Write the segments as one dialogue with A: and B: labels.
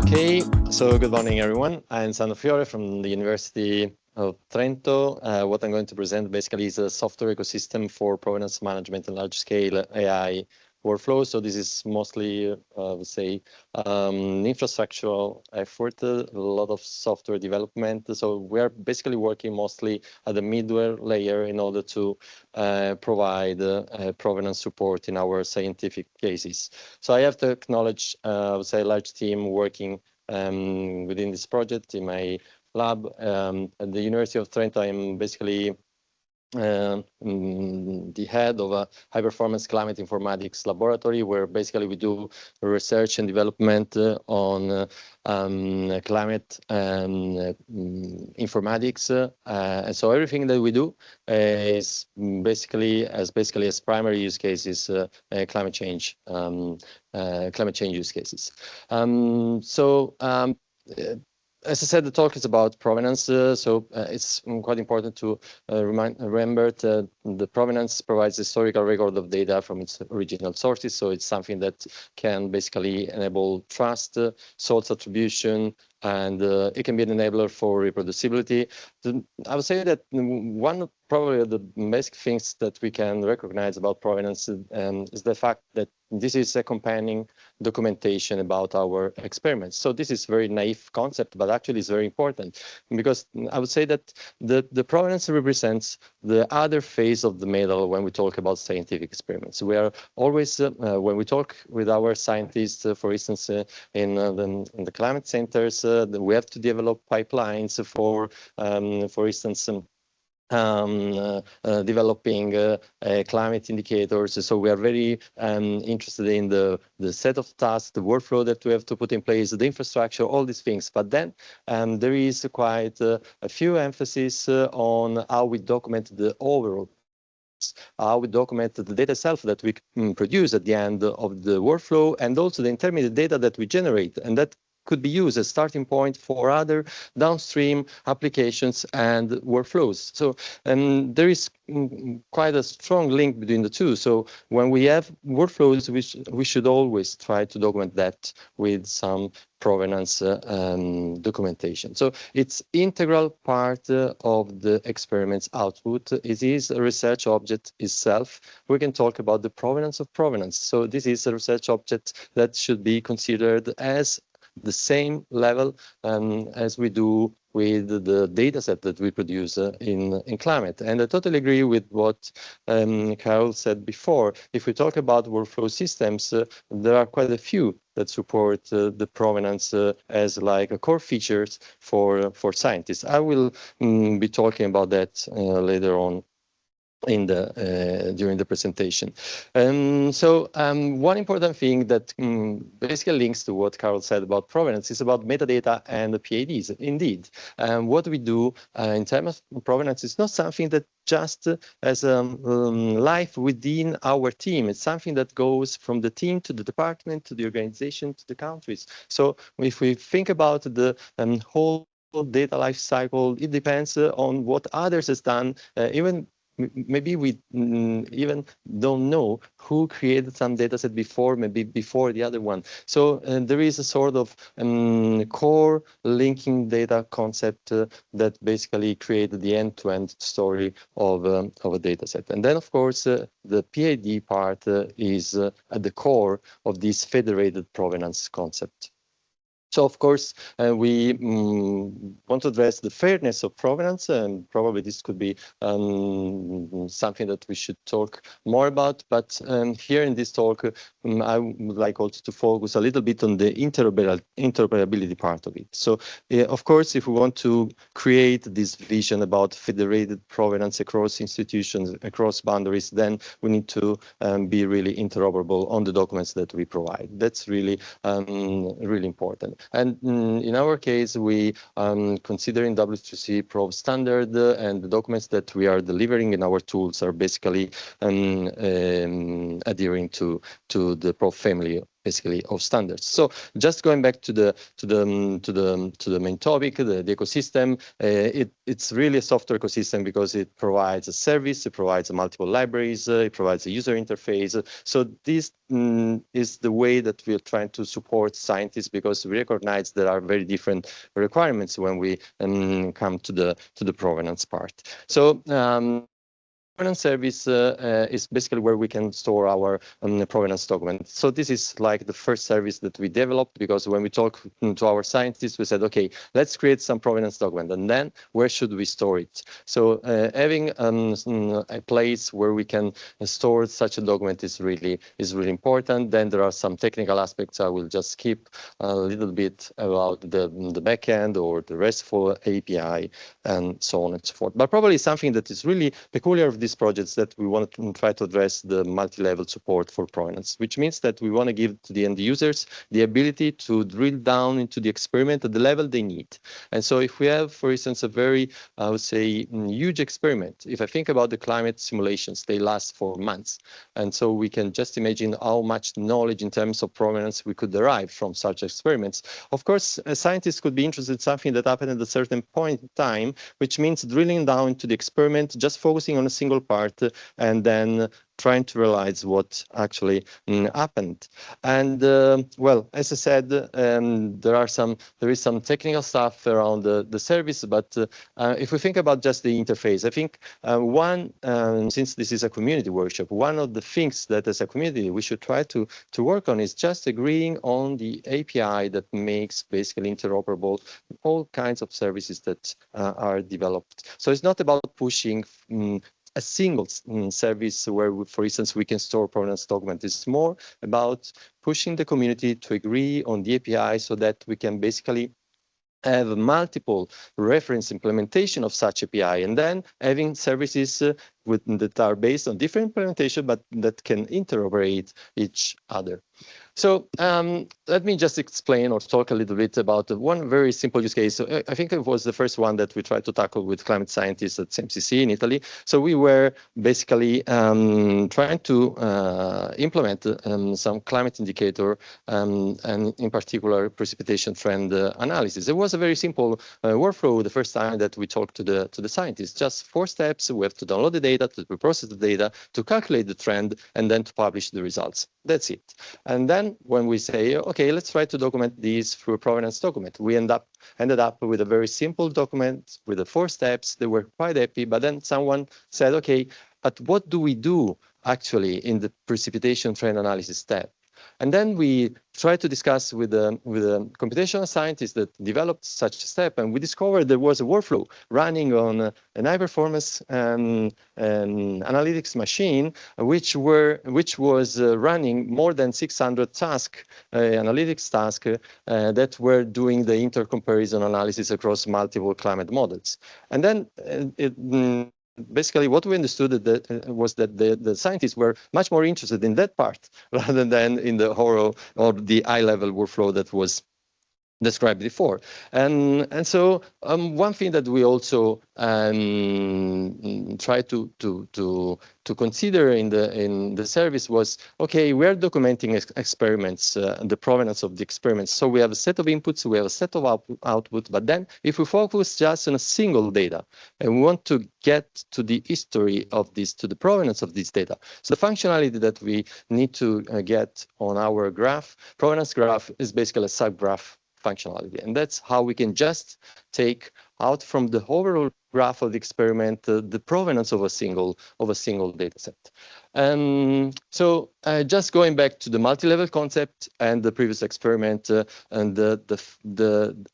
A: Okay, so good morning, everyone. I'm Sandro Fiore from the University of Trento. What I'm going to present basically is a software ecosystem for provenance management and large-scale AI workflows. So this is mostly, let's say, infrastructural effort, a lot of software development. So we're basically working mostly at the middleware layer in order to provide provenance support in our scientific cases. So I have to acknowledge, I would say, a large team working within this project in my lab at the University of Trento. I am basically the head of a high-performance climate informatics laboratory, where basically we do research and development on climate informatics. And so everything that we do is basically as primary use cases climate change use cases. As I said, the talk is about provenance, so it's quite important to remember that the provenance provides historical record of data from its original sources. So it's something that can basically enable trust, source attribution, and it can be an enabler for reproducibility. I would say that one of probably the basic things that we can recognize about provenance is the fact that this is accompanying documentation about our experiments. So this is a very naive concept, but actually it's very important, because I would say that the provenance represents the other face of the medal when we talk about scientific experiments. We are always, when we talk with our scientists, for instance, in the climate centers, we have to develop pipelines for instance, developing climate indicators. So we are very interested in the set of tasks, the workflow that we have to put in place, the infrastructure, all these things. But then there is quite a few emphasis on how we document the overall, how we document the data itself that we produce at the end of the workflow, and also the intermediate data that we generate, and that could be used as a starting point for other downstream applications and workflows. So there is quite a strong link between the two. So when we have workflows, we should always try to document that with some provenance documentation. So it's integral part of the experiment's output. It is a research object itself. We can talk about the provenance of provenance. So this is a research object that should be considered as the same level as we do with the data set that we produce in climate. And I totally agree with what Carol said before. If we talk about workflow systems, there are quite a few that support the provenance as like a core features for scientists. I will be talking about that later on in during the presentation. One important thing that basically links to what Carol said about provenance is about metadata and the PIDs. Indeed, what we do in terms of provenance is not something that just as life within our team. It's something that goes from the team to the department, to the organization, to the countries. So if we think about the whole data life cycle, it depends on what others has done, even maybe we even don't know who created some data set before, maybe before the other one. So there is a sort of core linking data concept that basically created the end-to-end story of a data set. And then, of course, the PID part is at the core of this federated provenance concept. So, of course, we want to address the fairness of provenance, and probably this could be something that we should talk more about. But here in this talk, I would like also to focus a little bit on the interoperability part of it. So, of course, if we want to create this vision about federated provenance across institutions, across boundaries, then we need to be really interoperable on the documents that we provide. That's really, really important. And in our case, we considering W3C Prov standard, and the documents that we are delivering in our tools are basically adhering to the Prov family basically of standards. So just going back to the main topic, the ecosystem, it's really a software ecosystem because it provides a service, it provides multiple libraries, it provides a user interface. So this is the way that we are trying to support scientists, because we recognize there are very different requirements when we come to the provenance part. So provenance service is basically where we can store our provenance document. So this is like the first service that we developed, because when we talk to our scientists, we said, okay, let's create some provenance document, and then where should we store it? So having a place where we can store such a document is really important. Then there are some technical aspects. I will just skip a little bit about the backend or the RESTful API and so on and so forth. But probably something that is really peculiar of these projects that we want to try to address the multi-level support for provenance, which means that we want to give to the end users the ability to drill down into the experiment at the level they need. And so if we have, for instance, a very, I would say, huge experiment, if I think about the climate simulations, they last for months. And so we can just imagine how much knowledge in terms of provenance we could derive from such experiments. Of course, scientists could be interested in something that happened at a certain point in time, which means drilling down into the experiment, just focusing on a single part, and then trying to realize what actually happened. And well, as I said, there is some technical stuff around the service, but if we think about just the interface, I think since this is a community workshop, one of the things that as a community we should try to work on is just agreeing on the API that makes basically interoperable all kinds of services that are developed. So it's not about pushing a single service where, for instance, we can store provenance document. It's more about pushing the community to agree on the API so that we can basically have multiple reference implementation of such API, and then having services that are based on different implementation, but that can interoperate each other. So let me just explain or talk a little bit about one very simple use case. So I think it was the first one that we tried to tackle with climate scientists at MCC in Italy. So we were basically trying to implement some climate indicator and in particular precipitation trend analysis. It was a very simple workflow the first time that we talked to the scientists. Just 4 steps. We have to download the data, to process the data, to calculate the trend, and then to publish the results. That's it. And then when we say, okay, let's try to document these through a provenance document, we ended up with a very simple document with the 4 steps. They were quite happy, but then someone said, okay, but what do we do actually in the precipitation trend analysis step? And then we tried to discuss with a computational scientist that developed such a step, and we discovered there was a workflow running on an high-performance analytics machine, which was running more than 600 analytics tasks that were doing the intercomparison analysis across multiple climate models. And then basically, what we understood was that the scientists were much more interested in that part rather than in the horror or the high-level workflow that was described before. And so one thing that we also try to consider in the service was, okay, we're documenting experiments, the provenance of the experiments. So we have a set of inputs, we have a set of output, but then if we focus just on a single data and we want to get to the history of this, to the provenance of this data. So the functionality that we need to get on our graph, provenance graph, is basically a subgraph functionality, and that's how we can just take out from the overall graph of the experiment the provenance of a single data set. So just going back to the multi-level concept and the previous experiment, and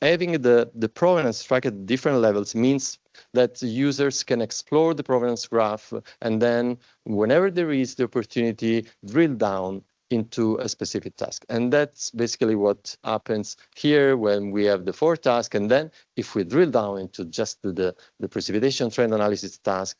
A: having the provenance tracked at different levels means that users can explore the provenance graph, and then whenever there is the opportunity, drill down into a specific task. And that's basically what happens here when we have the 4 tasks. And then if we drill down into just the precipitation trend analysis task,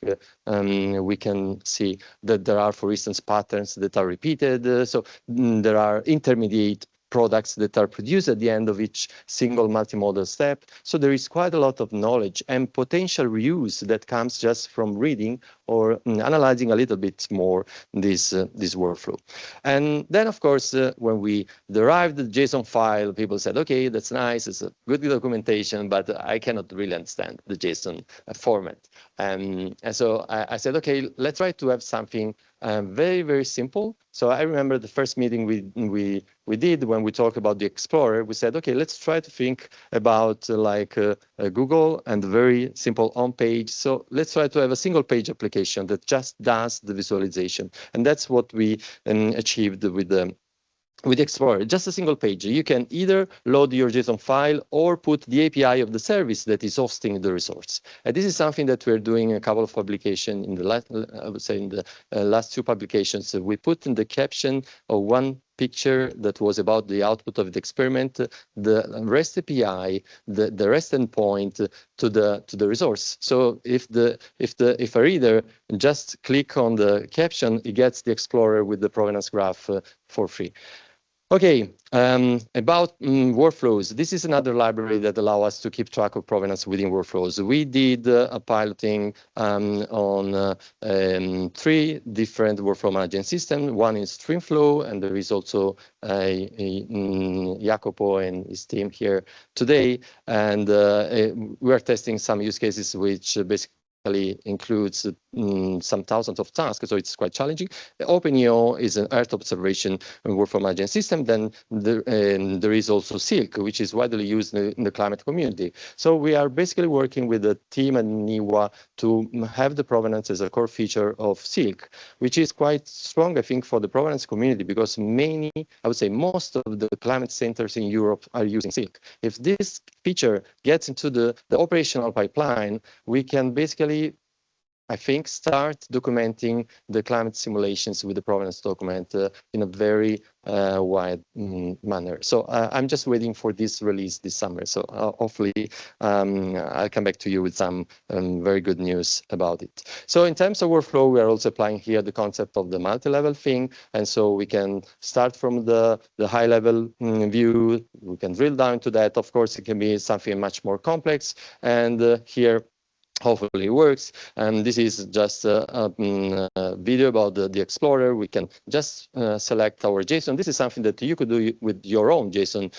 A: we can see that there are, for instance, patterns that are repeated. So there are intermediate products that are produced at the end of each single multimodal step. So there is quite a lot of knowledge and potential reuse that comes just from reading or analyzing a little bit more this workflow. And then, of course, when we derived the JSON file, people said, okay, that's nice, it's a good documentation, but I cannot really understand the JSON format. And so I said, okay, let's try to have something very, very simple. So I remember the first meeting we did when we talked about the Explorer. We said, okay, let's try to think about Google and a very simple home page. So let's try to have a single page application that just does the visualization. And that's what we achieved with the Explorer, just a single page. You can either load your JSON file or put the API of the service that is hosting the resource. And this is something that we're doing in a couple of publications. In the last, I would say, in the last two publications, we put in the caption of one picture that was about the output of the experiment, the REST API, the REST endpoint to the resource. So if a reader just click on the caption, he gets the Explorer with the Provenance graph for free. Okay, about workflows. This is another library that allows us to keep track of provenance within workflows. We did a piloting on 3 different workflow management systems. One is Streamflow, and there is also Jacopo and his team here today. And we are testing some use cases which basically includes some thousands of tasks, so it's quite challenging. OpenEO is an Earth observation workflow management system. Then there is also Silk, which is widely used in the climate community. So we are basically working with the team at NIWA to have the provenance as a core feature of Silk, which is quite strong, I think, for the provenance community, because many, I would say most of the climate centers in Europe are using Silk. If this feature gets into the operational pipeline, we can basically, I think, start documenting the climate simulations with the provenance document in a very wide manner. So I'm just waiting for this release this summer. So hopefully I'll come back to you with some very good news about it. So in terms of workflow, we are also applying here the concept of the multi-level thing. And so we can start from the high-level view. We can drill down to that. Of course, it can be something much more complex. And here, hopefully it works. And this is just a video about the Explorer. We can just select our JSON. This is something that you could do with your own JSON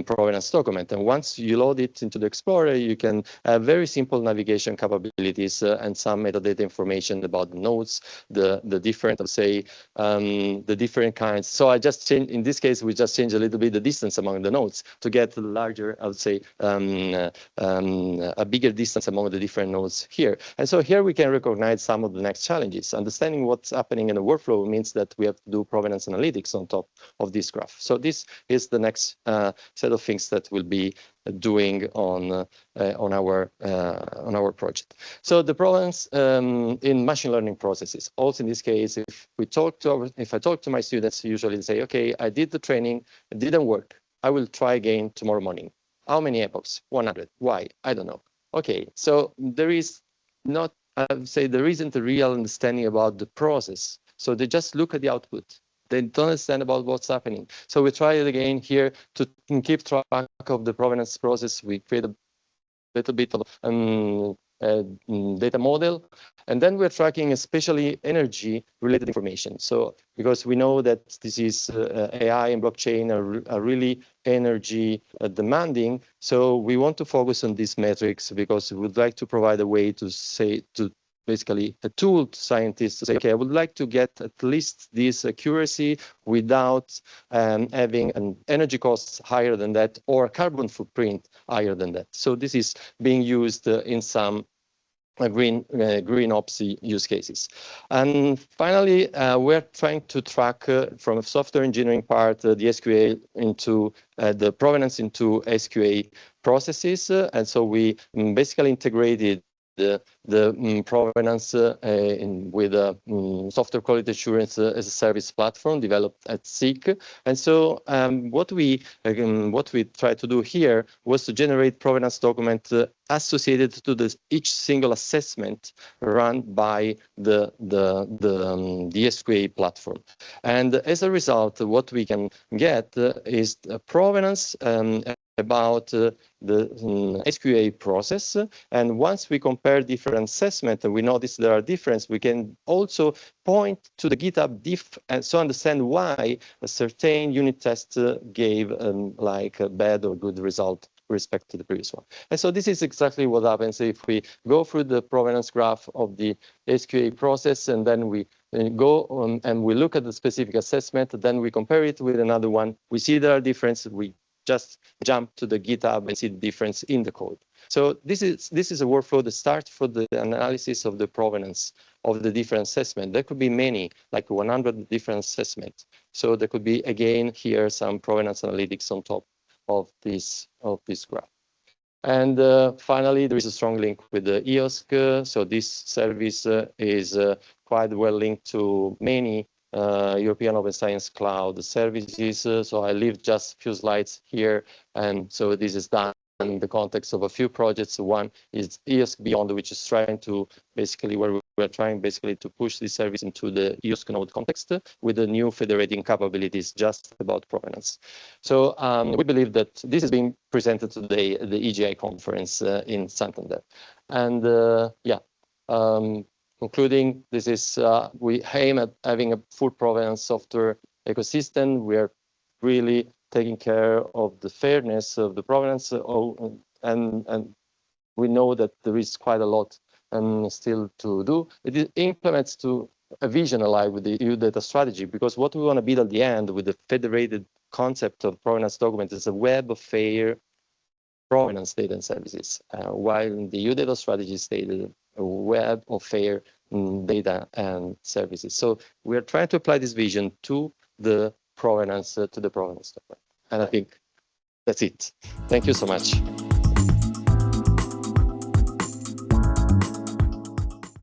A: provenance document. And once you load it into the Explorer, you can have very simple navigation capabilities and some metadata information about the nodes, the different, say, the different kinds. So I just changed, in this case, we just changed a little bit the distance among the nodes to get larger, I would say, a bigger distance among the different nodes here. And so here we can recognize some of the next challenges. Understanding what's happening in the workflow means that we have to do provenance analytics on top of this graph. So this is the next set of things that we'll be doing on our project. So the provenance in machine learning processes. Also in this case, if I talk to my students, usually they say, okay, I did the training, it didn't work. I will try again tomorrow morning. How many epochs? 100. Why? I don't know. Okay, so there is not, I would say, there isn't a real understanding about the process. So they just look at the output. They don't understand about what's happening. So we try it again here to keep track of the provenance process. We create a little bit of data model, and then we're tracking especially energy related information. So because we know that this is AI and blockchain are really energy demanding, so we want to focus on these metrics because we would like to provide a way to say, to basically a tool to scientists to say, okay, I would like to get at least this accuracy without having an energy cost higher than that or a carbon footprint higher than that. So this is being used in some green ops use cases. And finally, we're trying to track from a software engineering part, the SQA into the provenance into SQA processes. And so we basically integrated the provenance with a software quality assurance as a service platform developed at SIG. And so what we tried to do here was to generate provenance document associated to each single assessment run by the SQA platform. And as a result, what we can get is a provenance about the SQA process. And once we compare different assessments and we notice there are differences, we can also point to the GitHub diff and so understand why a certain unit test gave like a bad or good result with respect to the previous one. And so this is exactly what happens if we go through the provenance graph of the SQA process, and then we go on and we look at the specific assessment, then we compare it with another one. We see there are differences. We just jump to the GitHub and see the difference in the code. So this is a workflow that starts for the analysis of the provenance of the different assessment. There could be many, like 100 different assessments. So there could be, again, here some provenance analytics on top of this graph. And finally, there is a strong link with the EOSC. So this service is quite well linked to many European Open Science Cloud services. So I leave just a few slides here. And so this is done in the context of a few projects. One is EOSC Beyond, which is trying to basically, where we're trying basically to push this service into the EOSC node context with the new federating capabilities just about provenance. So we believe that this is being presented today at the EGI conference in Santander. And concluding, this is, we aim at having a full provenance software ecosystem. We are really taking care of the fairness of the provenance, and we know that there is quite a lot still to do. It implements to a vision aligned with the EU data strategy, because what we want to build at the end with the federated concept of provenance document is a web of fair provenance data and services, while the EU data strategy stated a web of fair data and services. So we are trying to apply this vision to the provenance document. And I think that's it. Thank you so much.